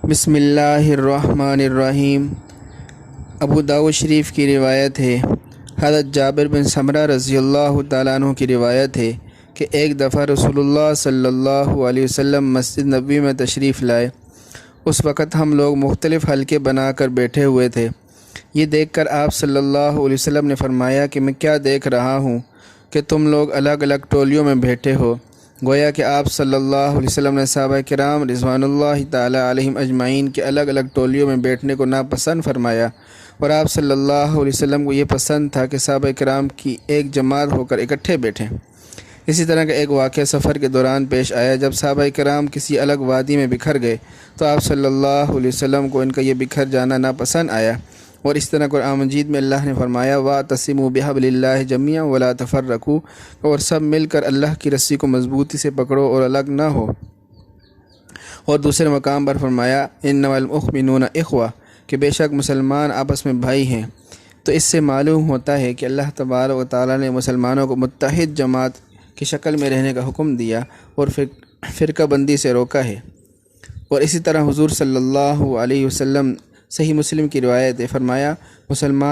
بسم اللہ الرحمن الرحیم۔ ابو داؤد شریف کی روایت ہے، حضرت جابر بن سمرہ رضی اللہ تعالیٰ عنہ کی روایت ہے کہ ایک دفعہ رسول اللہ صلی اللہ علیہ وسلم مسجد نبوی میں تشریف لائے۔ اس وقت ہم لوگ مختلف حلقے بنا کر بیٹھے ہوئے تھے۔ یہ دیکھ کر آپ صلی اللہ علیہ وسلم نے فرمایا کہ میں کیا دیکھ رہا ہوں کہ تم لوگ الگ الگ ٹولیوں میں بیٹھے ہو۔ گویا کہ آپ صلی اللہ علیہ وسلم نے صحابہ کرام رضوان اللہ تعالیٰ علیہم اجمعین کے الگ الگ ٹولیوں میں بیٹھنے کو ناپسند فرمایا، اور آپ صلی اللہ علیہ وسلم کو یہ پسند تھا کہ صحابہ کرام کی ایک جماعت ہو کر اکٹھے بیٹھیں۔ اسی طرح کا ایک واقعہ سفر کے دوران پیش آیا۔ جب صحابہ کرام کسی الگ وادی میں بکھر گئے تو آپ صلی اللہ علیہ وسلم کو ان کا یہ بکھر جانا ناپسند آیا، اور اس طرح قرآن مجید میں اللہ نے فرمایا وَاعْتَصِمُوا بِحَبْلِ اللَّهِ جَمِيعًا وَلَا تَفَرَّقُوا، اور سب مل کر اللہ کی رسی کو مضبوطی سے پکڑو اور الگ نہ ہو۔ اور دوسرے مقام پر فرمایا إِنَّمَا الْمُؤْمِنُونَ إِخْوَةٌ، کہ بے شک مسلمان آپس میں بھائی ہیں۔ تو اس سے معلوم ہوتا ہے کہ اللہ تبارک و تعالیٰ نے مسلمانوں کو متحد جماعت کی شکل میں رہنے کا حکم دیا اور فرقہ بندی سے روکا ہے۔ اور اسی طرح حضور صلی اللہ علیہ وسلم صحیح مسلم کی روایت ہے، فرمایا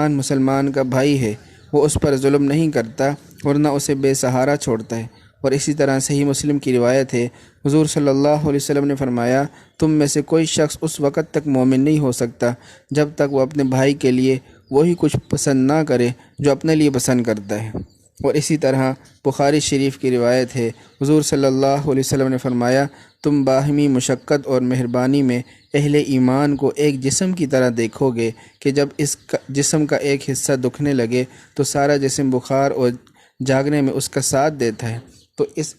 مسلمان کا بھائی ہے، وہ اس پر ظلم نہیں کرتا اور نہ اسے بے سہارا چھوڑتا ہے۔ اور اسی طرح صحیح مسلم کی روایت ہے، حضور صلی اللہ علیہ وسلم نے فرمایا تم میں سے کوئی شخص اس وقت تک مومن نہیں ہو سکتا جب تک وہ اپنے بھائی کے لیے وہی کچھ پسند نہ کرے جو اپنے لیے پسند کرتا ہے۔ اور اسی طرح بخاری شریف کی روایت ہے، حضور صلی اللہ علیہ وسلم نے فرمایا تم باہمی مشقت اور مہربانی میں اہل ایمان کو ایک جسم کی طرح دیکھو گے کہ جب اس جسم کا ایک حصہ دکھنے لگے تو سارا جسم بخار اور جاگنے میں اس کا ساتھ دیتا ہے۔ تو اس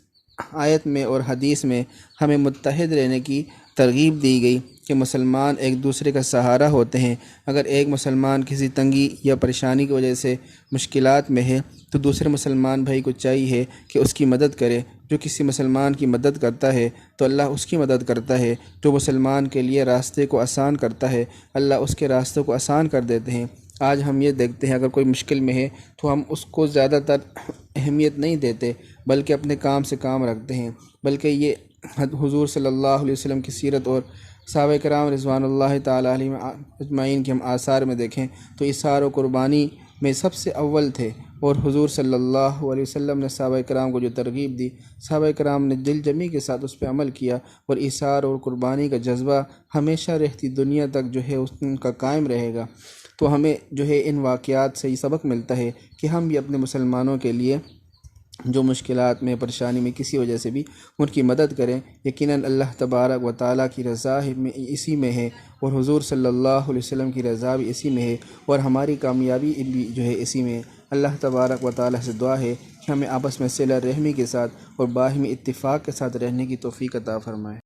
آیت میں اور حدیث میں ہمیں متحد رہنے کی ترغیب دی گئی کہ مسلمان ایک دوسرے کا سہارا ہوتے ہیں۔ اگر ایک مسلمان کسی تنگی یا پریشانی کی وجہ سے مشکلات میں ہے تو دوسرے مسلمان بھائی کو چاہیے کہ اس کی مدد کرے۔ جو کسی مسلمان کی مدد کرتا ہے تو اللہ اس کی مدد کرتا ہے۔ جو مسلمان کے لیے راستے کو آسان کرتا ہے اللہ اس کے راستوں کو آسان کر دیتے ہیں۔ آج ہم یہ دیکھتے ہیں اگر کوئی مشکل میں ہے تو ہم اس کو زیادہ تر اہمیت نہیں دیتے بلکہ اپنے کام سے کام رکھتے ہیں، بلکہ یہ حضور صلی اللہ علیہ وسلم کی سیرت اور صحابہ کرام رضوان اللہ تعالیٰ علیہم اجمعین کے ہم آثار میں دیکھیں تو اثار و قربانی میں سب سے اول تھے، اور حضور صلی اللہ علیہ وسلم نے صحابہ کرام کو جو ترغیب دی صحابہ کرام نے دل جمی کے ساتھ اس پہ عمل کیا، اور اثار اور قربانی کا جذبہ ہمیشہ رہتی دنیا تک جو ہے ان کا قائم رہے گا۔ تو ہمیں جو ہے ان واقعات سے یہ سبق ملتا ہے کہ ہم بھی اپنے مسلمانوں کے لیے جو مشکلات میں پریشانی میں کسی وجہ سے بھی ان کی مدد کریں۔ یقیناً اللہ تبارک و تعالیٰ کی رضا اسی میں ہے، اور حضور صلی اللہ علیہ وسلم کی رضا بھی اسی میں ہے، اور ہماری کامیابی بھی جو ہے اسی میں ہے۔ اللہ تبارک و تعالیٰ سے دعا ہے کہ ہمیں آپس میں صلہ رحمی کے ساتھ اور باہمی اتفاق کے ساتھ رہنے کی توفیق عطا فرمائے۔